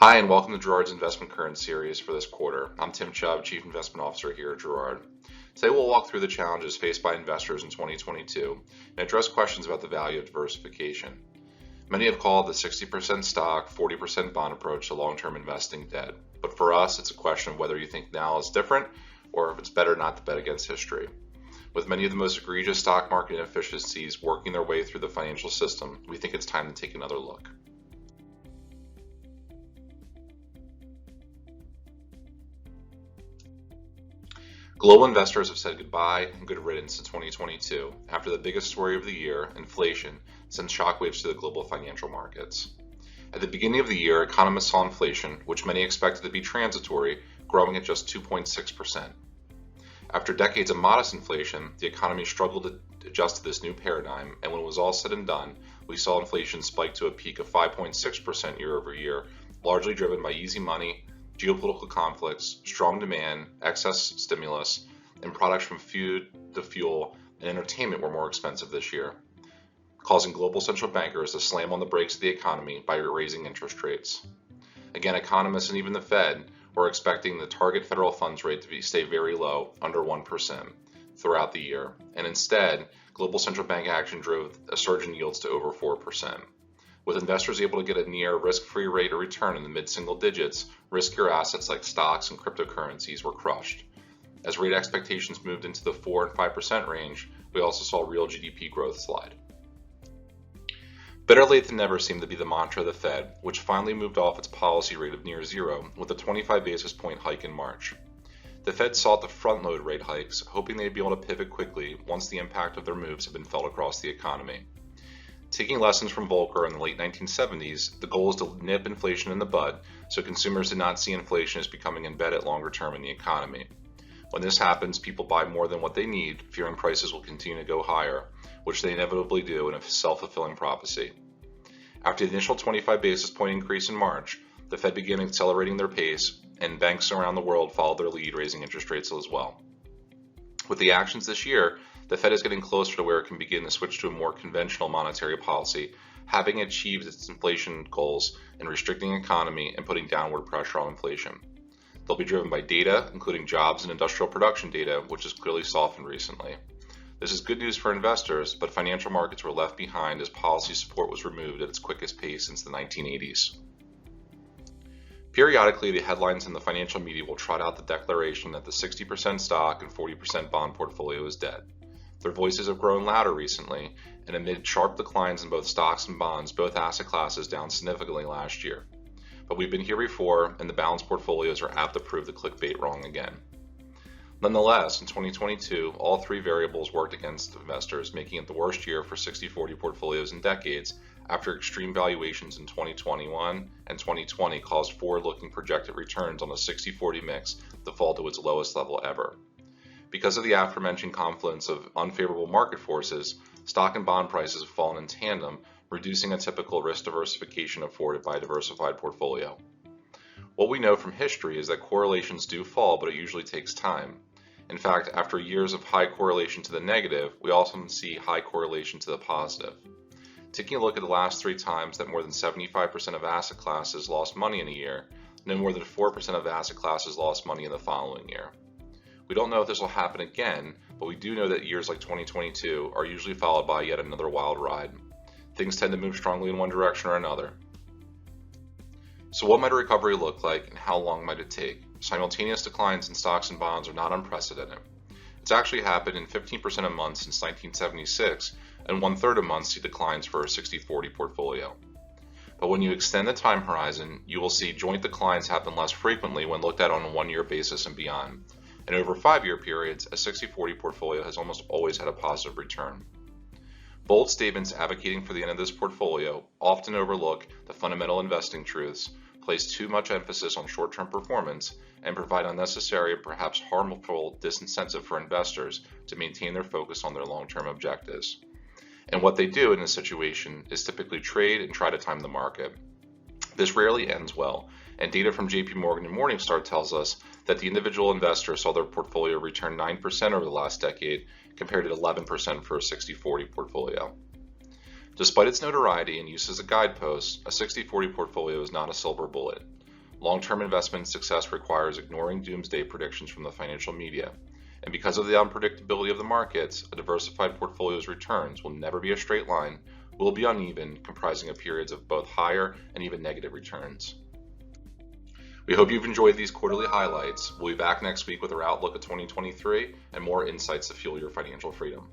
Hi, and welcome to Girard's Investment Current Series for this quarter. I'm Tim Chubb, Chief Investment Officer here at Girard. Today we'll walk through the challenges faced by investors in 2022 and address questions about the value of diversification. Many have called the 60% stock, 40% bond approach to long-term investing dead. But for us, it's a question of whether you think now is different or if it's better not to bet against history. With many of the most egregious stock market inefficiencies working their way through the financial system, we think it's time to take another look. Global investors have said goodbye and good riddance to 2022 after the biggest story of the year, inflation, sent shockwaves to the global financial markets. At the beginning of the year, economists saw inflation, which many expected to be transitory, growing at just 2.6%. After decades of modest inflation, the economy struggled to adjust to this new paradigm, and when it was all said and done, we saw inflation spike to a peak of 5.6% year over year, largely driven by easy money, geopolitical conflicts, strong demand, excess stimulus, and products from food to fuel and entertainment were more expensive this year, causing global central bankers to slam on the brakes of the economy by raising interest rates. Again, economists and even the Fed were expecting the target federal funds rate to stay very low, under 1%, throughout the year, and instead, global central bank action drove a surge in yields to over 4%. With investors able to get a near risk-free rate of return in the mid-single digits, riskier assets like stocks and cryptocurrencies were crushed. As rate expectations moved into the 4 and 5% range, we also saw real GDP growth slide. Better late than never seemed to be the mantra of the Fed, which finally moved off its policy rate of near zero with a 25 basis point hike in March. The Fed sought to front-load rate hikes, hoping they'd be able to pivot quickly once the impact of their moves had been felt across the economy. Taking lessons from Volcker in the late 1970s, the goal is to nip inflation in the bud so consumers did not see inflation as becoming embedded longer term in the economy. When this happens, people buy more than what they need, fearing prices will continue to go higher, which they inevitably do in a self-fulfilling prophecy. After the initial 25 basis point increase in March, the Fed began accelerating their pace, and banks around the world followed their lead, raising interest rates as well. With the actions this year, the Fed is getting closer to where it can begin to switch to a more conventional monetary policy, having achieved its inflation goals in restricting the economy and putting downward pressure on inflation. They'll be driven by data, including jobs and industrial production data, which has clearly softened recently. This is good news for investors, but financial markets were left behind as policy support was removed at its quickest pace since the 1980s. Periodically, the headlines in the financial media will trot out the declaration that the 60% stock and 40% bond portfolio is dead. Their voices have grown louder recently, and amid sharp declines in both stocks and bonds, both asset classes down significantly last year. But we've been here before, and the balanced portfolios are apt to prove the clickbait wrong again. Nonetheless, in 2022, all three variables worked against investors, making it the worst year for 60-40 portfolios in decades, after extreme valuations in 2021 and 2020 caused forward-looking projected returns on the 60-40 mix to fall to its lowest level ever. Because of the aforementioned confluence of unfavorable market forces, stock and bond prices have fallen in tandem, reducing a typical risk diversification afforded by a diversified portfolio. What we know from history is that correlations do fall, but it usually takes time. In fact, after years of high correlation to the negative, we often see high correlation to the positive. Taking a look at the last 3 times that more than 75% of asset classes lost money in a year, no more than 4% of asset classes lost money in the following year. We don't know if this will happen again, but we do know that years like 2022 are usually followed by yet another wild ride. Things tend to move strongly in one direction or another. So what might a recovery look like, and how long might it take? Simultaneous declines in stocks and bonds are not unprecedented. It's actually happened in 15% of months since 1976, and 1/3 of months see declines for a 60-40 portfolio. But when you extend the time horizon, you will see joint declines happen less frequently when looked at on a 1-year basis and beyond. And over 5-year periods, a 60-40 portfolio has almost always had a positive return. Bold statements advocating for the end of this portfolio often overlook the fundamental investing truths, place too much emphasis on short-term performance, and provide unnecessary and perhaps harmful disincentive for investors to maintain their focus on their long-term objectives. And what they do in this situation is typically trade and try to time the market. This rarely ends well, and data from JP Morgan and Morningstar tells us that the individual investor saw their portfolio return 9% over the last decade compared to 11% for a 60-40 portfolio. Despite its notoriety and use as a guidepost, a 60-40 portfolio is not a silver bullet. Long-term investment success requires ignoring doomsday predictions from the financial media. And because of the unpredictability of the markets, a diversified portfolio's returns will never be a straight line, will be uneven, comprising of periods of both higher and even negative returns. We hope you've enjoyed these quarterly highlights. We'll be back next week with our outlook of 2023 and more insights to fuel your financial freedom.